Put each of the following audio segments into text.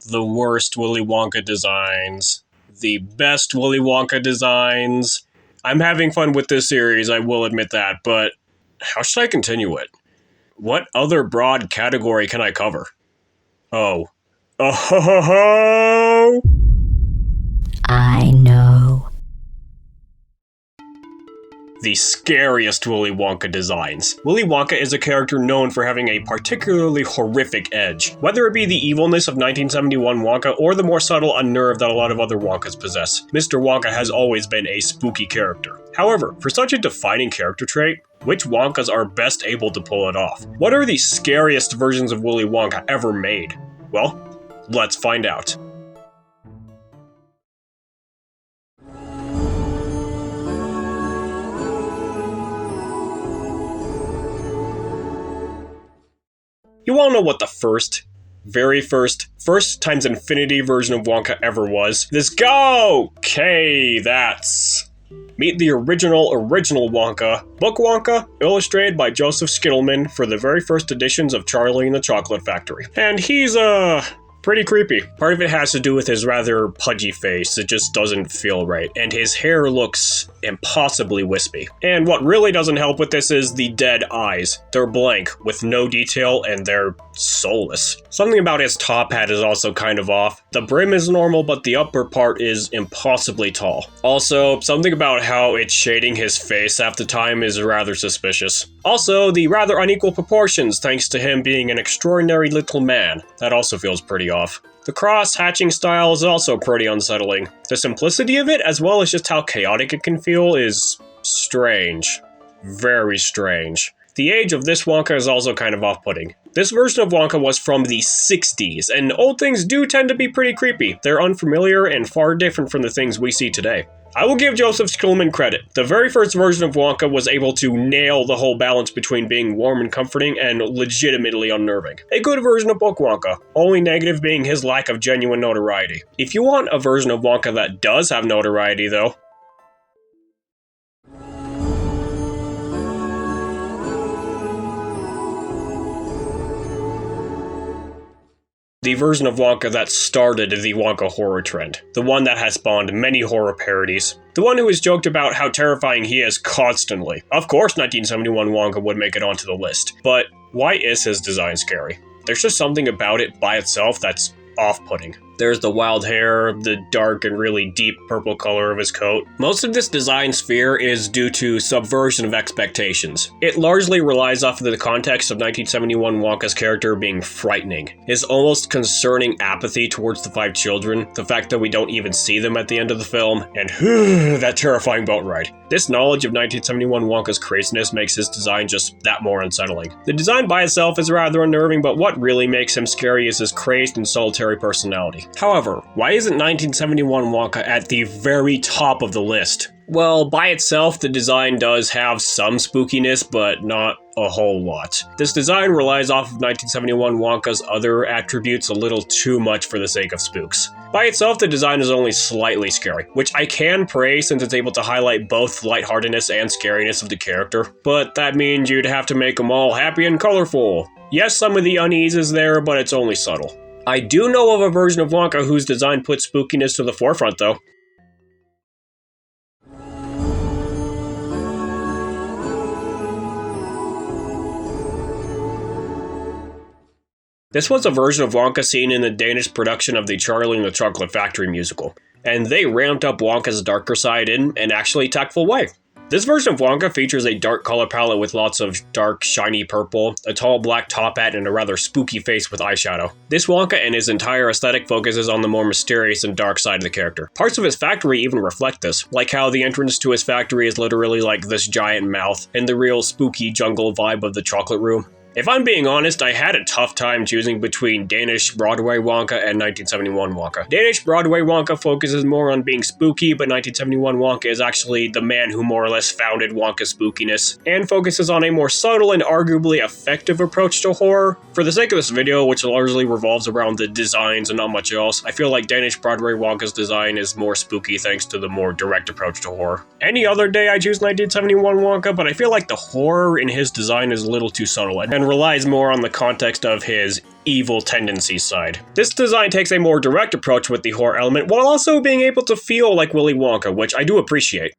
the worst Willy Wonka designs, the best Willy Wonka designs. I'm having fun with this series, I will admit that, but how should I continue it? What other broad category can I cover? Oh. Oh. I know. The scariest Willy Wonka designs. Willy Wonka is a character known for having a particularly horrific edge, whether it be the evilness of 1971 Wonka or the more subtle unnerve that a lot of other Wonkas possess. Mr. Wonka has always been a spooky character. However, for such a defining character trait, which Wonkas are best able to pull it off? What are the scariest versions of Willy Wonka ever made? Well, let's find out. You all know what the very first times infinity version of Wonka ever was. This go! Okay, that's... Meet the original Wonka, Book Wonka, illustrated by Joseph Schindelman for the very first editions of Charlie and the Chocolate Factory. And he's, pretty creepy. Part of it has to do with his rather pudgy face. It just doesn't feel right. And his hair looks impossibly wispy. And what really doesn't help with this is the dead eyes. They're blank, with no detail, and they're soulless. Something about his top hat is also kind of off. The brim is normal, but the upper part is impossibly tall. Also, something about how it's shading his face half the time is rather suspicious. Also, the rather unequal proportions, thanks to him being an extraordinary little man. That also feels pretty off. The cross-hatching style is also pretty unsettling. The simplicity of it, as well as just how chaotic it can feel, is strange. Very strange. The age of this Wonka is also kind of off-putting. This version of Wonka was from the 60s, and old things do tend to be pretty creepy. They're unfamiliar and far different from the things we see today. I will give Joseph Schindelman credit. The very first version of Wonka was able to nail the whole balance between being warm and comforting and legitimately unnerving. A good version of Book Wonka, only negative being his lack of genuine notoriety. If you want a version of Wonka that does have notoriety though, the version of Wonka that started the Wonka horror trend. The one that has spawned many horror parodies. The one who has joked about how terrifying he is constantly. Of course 1971 Wonka would make it onto the list. But why is his design scary? There's just something about it by itself that's off-putting. There's the wild hair, the dark and really deep purple color of his coat. Most of this design's fear is due to subversion of expectations. It largely relies off of the context of 1971 Wonka's character being frightening. His almost concerning apathy towards the 5 children, the fact that we don't even see them at the end of the film, and that terrifying boat ride. This knowledge of 1971 Wonka's craziness makes his design just that more unsettling. The design by itself is rather unnerving, but what really makes him scary is his crazed and solitary personality. However, why isn't 1971 Wonka at the very top of the list? Well, by itself, the design does have some spookiness, but not a whole lot. This design relies off of 1971 Wonka's other attributes a little too much for the sake of spooks. By itself, the design is only slightly scary, which I can praise since it's able to highlight both lightheartedness and scariness of the character, but that means you'd have to make them all happy and colorful. Yes, some of the unease is there, but it's only subtle. I do know of a version of Wonka whose design puts spookiness to the forefront, though. This was a version of Wonka seen in the Danish production of the Charlie and the Chocolate Factory musical, and they ramped up Wonka's darker side in an actually tactful way. This version of Wonka features a dark color palette with lots of dark, shiny purple, a tall black top hat, and a rather spooky face with eyeshadow. This Wonka and his entire aesthetic focuses on the more mysterious and dark side of the character. Parts of his factory even reflect this, like how the entrance to his factory is literally like this giant mouth, and the real spooky jungle vibe of the chocolate room. If I'm being honest, I had a tough time choosing between Danish Broadway Wonka and 1971 Wonka. Danish Broadway Wonka focuses more on being spooky, but 1971 Wonka is actually the man who more or less founded Wonka's spookiness, and focuses on a more subtle and arguably effective approach to horror. For the sake of this video, which largely revolves around the designs and not much else, I feel like Danish Broadway Wonka's design is more spooky thanks to the more direct approach to horror. Any other day I choose 1971 Wonka, but I feel like the horror in his design is a little too subtle, and relies more on the context of his evil tendencies side. This design takes a more direct approach with the horror element while also being able to feel like Willy Wonka, which I do appreciate.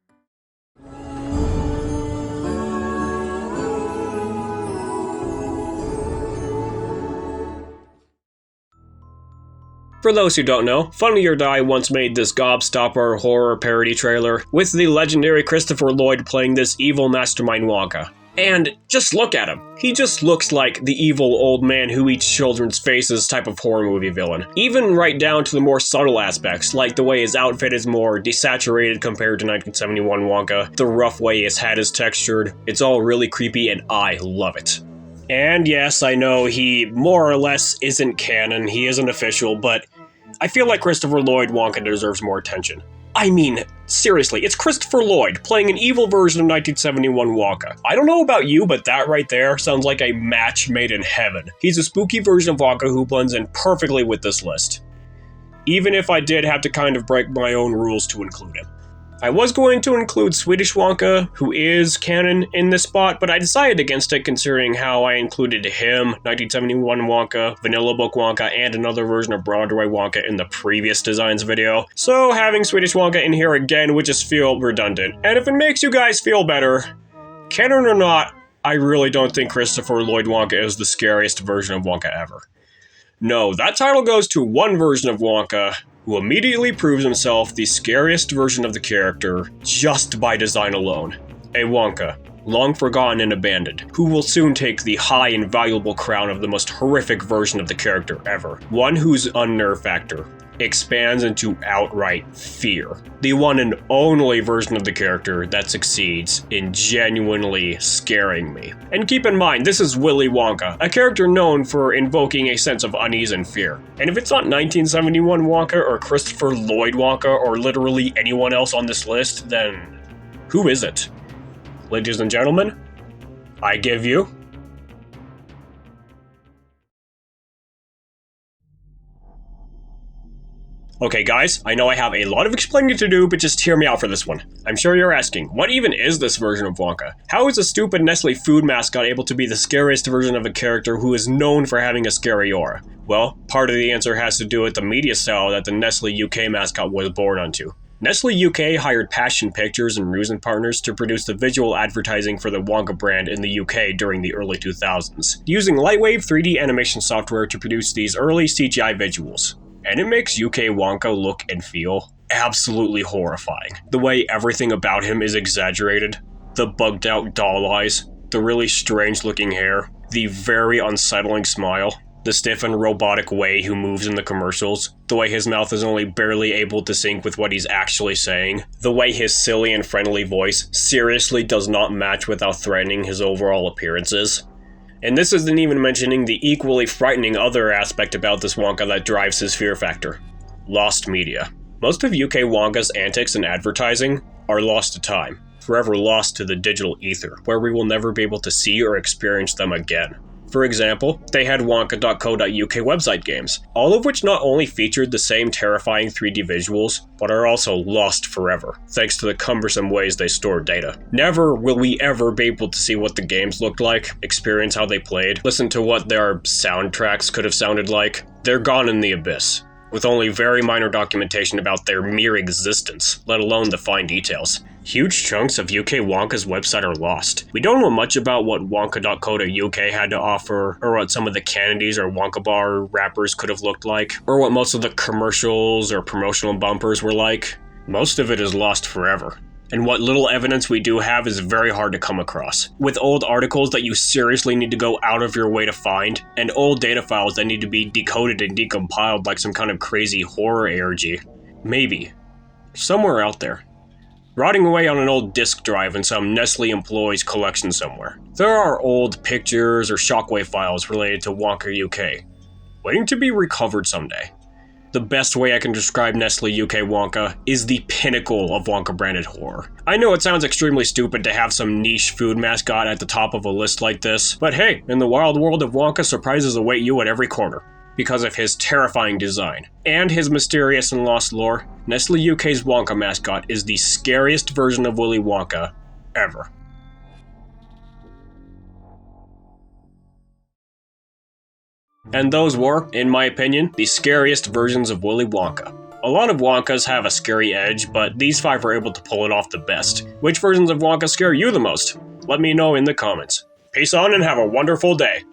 For those who don't know, Funny or Die once made this gobstopper horror parody trailer with the legendary Christopher Lloyd playing this evil mastermind Wonka. And just look at him. He just looks like the evil old man who eats children's faces type of horror movie villain. Even right down to the more subtle aspects, like the way his outfit is more desaturated compared to 1971 Wonka, the rough way his hat is textured. It's all really creepy and I love it. And yes, I know he more or less isn't canon, he isn't official, but I feel like Christopher Lloyd Wonka deserves more attention. I mean, seriously, it's Christopher Lloyd playing an evil version of 1971 Wonka. I don't know about you, but that right there sounds like a match made in heaven. He's a spooky version of Wonka who blends in perfectly with this list. Even if I did have to kind of break my own rules to include him. I was going to include Swedish Wonka, who is canon in this spot, but I decided against it considering how I included him, 1971 Wonka, Vanilla Book Wonka, and another version of Broadway Wonka in the previous designs video. So having Swedish Wonka in here again would just feel redundant. And if it makes you guys feel better, canon or not, I really don't think Christopher Lloyd Wonka is the scariest version of Wonka ever. No, that title goes to one version of Wonka, who immediately proves himself the scariest version of the character just by design alone. A Wonka, long forgotten and abandoned, who will soon take the high and valuable crown of the most horrific version of the character ever. One whose unnerve factor expands into outright fear. The one and only version of the character that succeeds in genuinely scaring me. And keep in mind, this is Willy Wonka, a character known for invoking a sense of unease and fear. And if it's not 1971 Wonka or Christopher Lloyd Wonka or literally anyone else on this list, then who is it? Ladies and gentlemen, I give you Okay guys, I know I have a lot of explaining to do, but just hear me out for this one. I'm sure you're asking, what even is this version of Wonka? How is a stupid Nestle food mascot able to be the scariest version of a character who is known for having a scary aura? Well, part of the answer has to do with the media style that the Nestle UK mascot was born onto. Nestle UK hired Passion Pictures and Ruse & Partners to produce the visual advertising for the Wonka brand in the UK during the early 2000s, using Lightwave 3D animation software to produce these early CGI visuals. And it makes UK Wonka look and feel absolutely horrifying. The way everything about him is exaggerated, the bugged out doll eyes, the really strange looking hair, the very unsettling smile, the stiff and robotic way he moves in the commercials, the way his mouth is only barely able to sync with what he's actually saying, the way his silly and friendly voice seriously does not match with how threatening his overall appearance is. And this isn't even mentioning the equally frightening other aspect about this Wonka that drives his fear factor. Lost media. Most of UK Wonka's antics and advertising are lost to time, forever lost to the digital ether, where we will never be able to see or experience them again. For example, they had Wonka.co.uk website games, all of which not only featured the same terrifying 3D visuals, but are also lost forever, thanks to the cumbersome ways they store data. Never will we ever be able to see what the games looked like, experience how they played, listen to what their soundtracks could have sounded like. They're gone in the abyss, with only very minor documentation about their mere existence, let alone the fine details. Huge chunks of UK Wonka's website are lost. We don't know much about what Wonka.co.uk had to offer, or what some of the candies or Wonka bar wrappers could have looked like, or what most of the commercials or promotional bumpers were like. Most of it is lost forever. And what little evidence we do have is very hard to come across, with old articles that you seriously need to go out of your way to find, and old data files that need to be decoded and decompiled like some kind of crazy horror ARG. Maybe. Somewhere out there. Rotting away on an old disk drive in some Nestle employee's collection somewhere. There are old pictures or shockwave files related to Wonka UK, waiting to be recovered someday. The best way I can describe Nestle UK Wonka is the pinnacle of Wonka branded horror. I know it sounds extremely stupid to have some niche food mascot at the top of a list like this, but hey, in the wild world of Wonka, surprises await you at every corner. Because of his terrifying design and his mysterious and lost lore, Nestle UK's Wonka mascot is the scariest version of Willy Wonka ever. And those were, in my opinion, the scariest versions of Willy Wonka. A lot of Wonkas have a scary edge, but these 5 were able to pull it off the best. Which versions of Wonka scare you the most? Let me know in the comments. Peace on and have a wonderful day.